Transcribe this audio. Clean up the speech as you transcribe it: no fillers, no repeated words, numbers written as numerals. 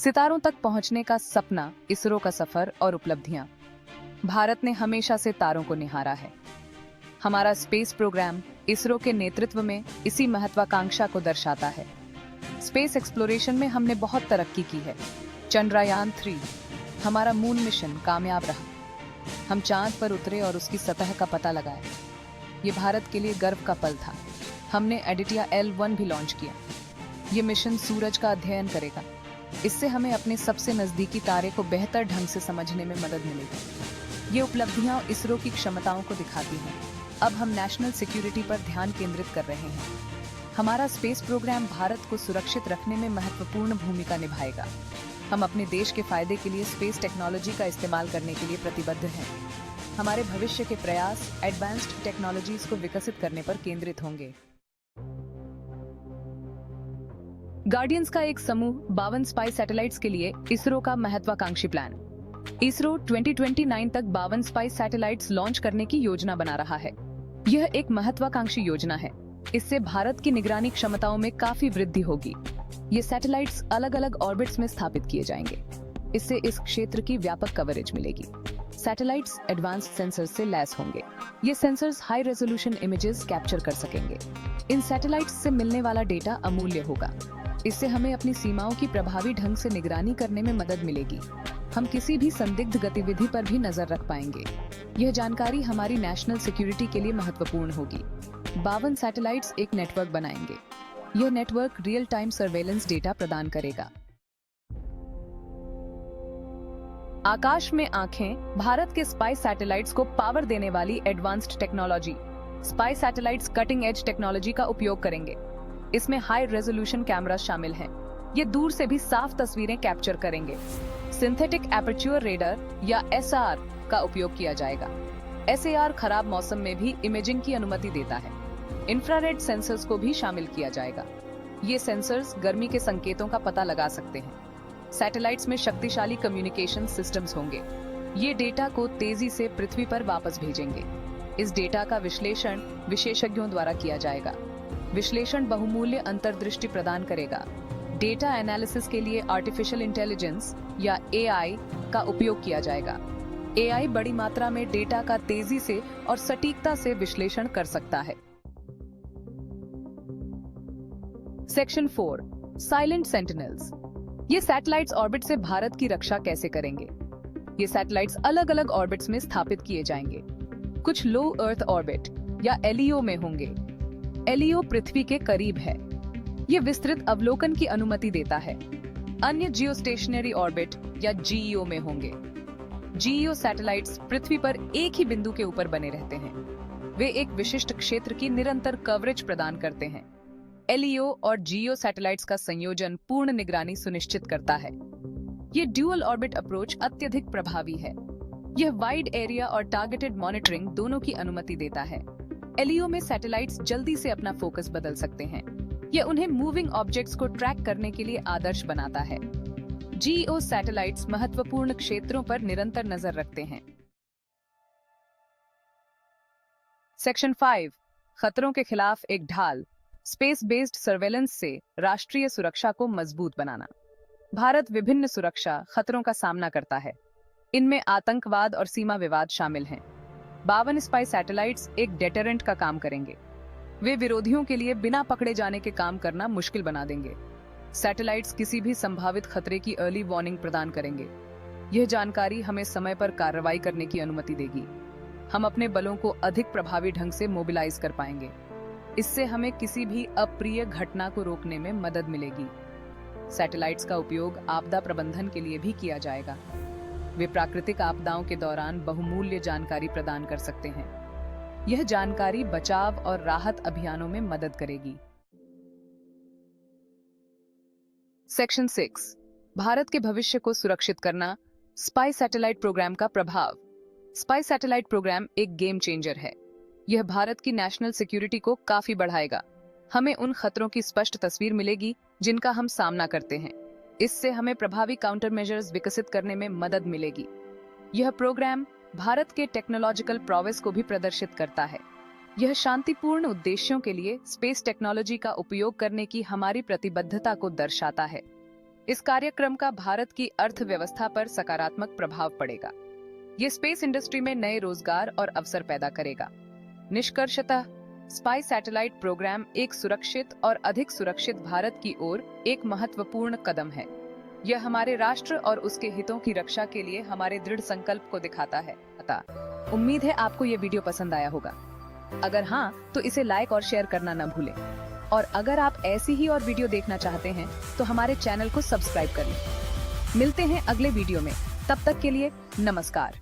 सितारों तक पहुंचने का सपना, इसरो का सफर और उपलब्धियां। भारत ने हमेशा से तारों को निहारा है। हमारा स्पेस प्रोग्राम इसरो के नेतृत्व में इसी महत्वाकांक्षा को दर्शाता है। स्पेस एक्सप्लोरेशन में हमने बहुत तरक्की की है। चंद्रयान 3 हमारा मून मिशन कामयाब रहा। हम चांद पर उतरे और उसकी सतह का पता लगाया। ये भारत के लिए गर्व का पल था। हमने एडिटिया L1 भी लॉन्च किया। ये मिशन सूरज का अध्ययन करेगा। इससे हमें अपने सबसे नजदीकी तारे को बेहतर ढंग से समझने में मदद मिलेगी। ये उपलब्धियां इसरो की क्षमताओं को दिखाती हैं। अब हम नेशनल सिक्योरिटी पर ध्यान केंद्रित कर रहे हैं। हमारा स्पेस प्रोग्राम भारत को सुरक्षित रखने में महत्वपूर्ण भूमिका निभाएगा। हम अपने देश के फायदे के लिए स्पेस टेक्नोलॉजी का इस्तेमाल करने के लिए प्रतिबद्ध हैं। हमारे भविष्य के प्रयास एडवांस्ड टेक्नोलॉजीज को विकसित करने पर केंद्रित होंगे। गार्डियंस का एक समूह 52 स्पाई सैटेलाइट्स के लिए इसरो का महत्वाकांक्षी प्लान। इसरो 2029 तक 52 स्पाई सैटेलाइट्स लॉन्च करने की योजना बना रहा है। यह एक महत्वाकांक्षी योजना है। इससे भारत की निगरानी क्षमताओं में काफी वृद्धि होगी। ये सैटेलाइट्स अलग अलग ऑर्बिट्स में स्थापित किए जाएंगे। इससे इस क्षेत्र की व्यापक कवरेज मिलेगी। सैटेलाइट्स एडवांस्ड सेंसर्स से लैस होंगे। ये sensors high resolution images capture कर सकेंगे। इन सैटेलाइट्स से मिलने वाला डेटा अमूल्य होगा। इससे हमें अपनी सीमाओं की प्रभावी ढंग से निगरानी करने में मदद मिलेगी। हम किसी भी संदिग्ध गतिविधि पर भी नजर रख पाएंगे। यह जानकारी हमारी नेशनल सिक्योरिटी के लिए महत्वपूर्ण होगी। 52 सैटेलाइट्स एक नेटवर्क बनाएंगे। यह network real time surveillance data प्रदान करेगा। आकाश में आंखें भारत के स्पाई सैटेलाइट्स को पावर देने वाली advanced technology. Spy satellites cutting edge technology का उपयोग करेंगे। इसमें हाई रेजोल्यूशन कैमरा शामिल हैं। ये दूर से भी साफ तस्वीरें कैप्चर करेंगे। सिंथेटिक एपर्च्योर रेडर या SAR का उपयोग किया जाएगा। SAR खराब मौसम में भी इमेजिंग की अनुमति देता है। इंफ्रारेड सेंसर्स को भी शामिल किया जाएगा। ये सेंसर्स गर्मी के संकेतों का पता लगा सकते हैं। सैटेलाइट्स में शक्तिशाली कम्युनिकेशन सिस्टम्स होंगे। ये डेटा को तेजी से पृथ्वी पर वापस भेजेंगे। इस डेटा का विश्लेषण विशेषज्ञों द्वारा किया जाएगा। विश्लेषण बहुमूल्य अंतर्दृष्टि प्रदान करेगा। डेटा एनालिसिस के लिए आर्टिफिशियल इंटेलिजेंस या AI का उपयोग किया जाएगा। AI बड़ी मात्रा में डेटा का तेजी से और सटीकता से विश्लेषण कर सकता है। Section 4 silent sentinels. ये सैटेलाइट्स ऑर्बिट से भारत की रक्षा कैसे करेंगे? ये सैटेलाइट्स अलग अलग ऑर्बिट्स में स्थापित किए जाएंगे। कुछ लो अर्थ ऑर्बिट या LEO में होंगे। LEO पृथ्वी के करीब है। ये विस्तृत अवलोकन की अनुमति देता है। अन्य जियोस्टेशनरी ऑर्बिट या GEO में होंगे। GEO सैटेलाइट्स पृथ्वी पर एक ही बिंदु के ऊपर बने रहते हैं। वे एक विशिष्ट क्षेत्र की निरंतर कवरेज प्रदान करते हैं। LEO और GEO सैटेलाइट्स का संयोजन पूर्ण निगरानी सुनिश्चित करता है। ये ड्यूअल ऑर्बिट अप्रोच अत्यधिक प्रभावी है। यह वाइड एरिया और टारगेटेड मॉनिटरिंग दोनों की अनुमति देता है। LEO में सैटेलाइट्स जल्दी से अपना फोकस बदल सकते हैं। यह उन्हें मूविंग ऑब्जेक्ट्स को ट्रैक करने के लिए आदर्श बनाता है। GEO सैटेलाइट्स महत्वपूर्ण क्षेत्रों पर निरंतर नजर रखते हैं। सेक्शन 5 खतरों के खिलाफ एक ढाल। स्पेस बेस्ड सर्वेलेंस से राष्ट्रीय सुरक्षा को मजबूत बनाना। भारत विभिन्न सुरक्षा खतरों का सामना करता है। इनमें आतंकवाद और सीमा विवाद शामिल हैं। 52 स्पाई सैटेलाइट्स एक डेटरेंट का काम करेंगे। वे विरोधियों के लिए बिना पकड़े जाने के काम करना मुश्किल बना देंगे। सैटेलाइट्स किसी भी संभावित खतरे की अर्ली वार्निंग प्रदान करेंगे। यह जानकारी हमें समय पर कार्रवाई करने की अनुमति देगी। हम अपने बलों को अधिक प्रभावी ढंग से मोबिलाइज कर पाएंगे। इससे हमें किसी भी अप्रिय घटना को रोकने में मदद मिलेगी। सैटेलाइट्स का उपयोग आपदा प्रबंधन के लिए भी किया जाएगा। वे प्राकृतिक आपदाओं के दौरान बहुमूल्य जानकारी प्रदान कर सकते हैं। यह जानकारी बचाव और राहत अभियानों में मदद करेगी। सेक्शन 6 भारत के भविष्य को सुरक्षित करना। स्पाई सैटेलाइट प्रोग्राम का प्रभाव। स्पाई सैटेलाइट प्रोग्राम एक गेम चेंजर है। यह भारत की नेशनल सिक्योरिटी को काफी बढ़ाएगा। हमें उन खतरों की स्पष्ट तस्वीर मिलेगी जिनका हम सामना करते हैं। इससे हमें प्रभावी काउंटर मेजर्स विकसित करने में मदद मिलेगी। यह प्रोग्राम भारत के टेक्नोलॉजिकल प्रोवेस को भी प्रदर्शित करता है। यह शांतिपूर्ण उद्देश्यों के लिए स्पेस टेक्नोलॉजी का उपयोग करने की हमारी प्रतिबद्धता को दर्शाता है। इस कार्यक्रम का भारत की अर्थव्यवस्था पर सकारात्मक प्रभाव पड़ेगा। ये स्पेस इंडस्ट्री में नए रोजगार और अवसर पैदा करेगा। निष्कर्षतः स्पाइस सैटेलाइट प्रोग्राम एक सुरक्षित और अधिक सुरक्षित भारत की ओर एक महत्वपूर्ण कदम है। यह हमारे राष्ट्र और उसके हितों की रक्षा के लिए हमारे दृढ़ संकल्प को दिखाता है। अतः उम्मीद है आपको ये वीडियो पसंद आया होगा। अगर हाँ, तो इसे लाइक और शेयर करना न भूलें। और अगर आप ऐसी ही और वीडियो देखना चाहते हैं तो हमारे चैनल को सब्सक्राइब कर लें। मिलते हैं अगले वीडियो में, तब तक के लिए नमस्कार।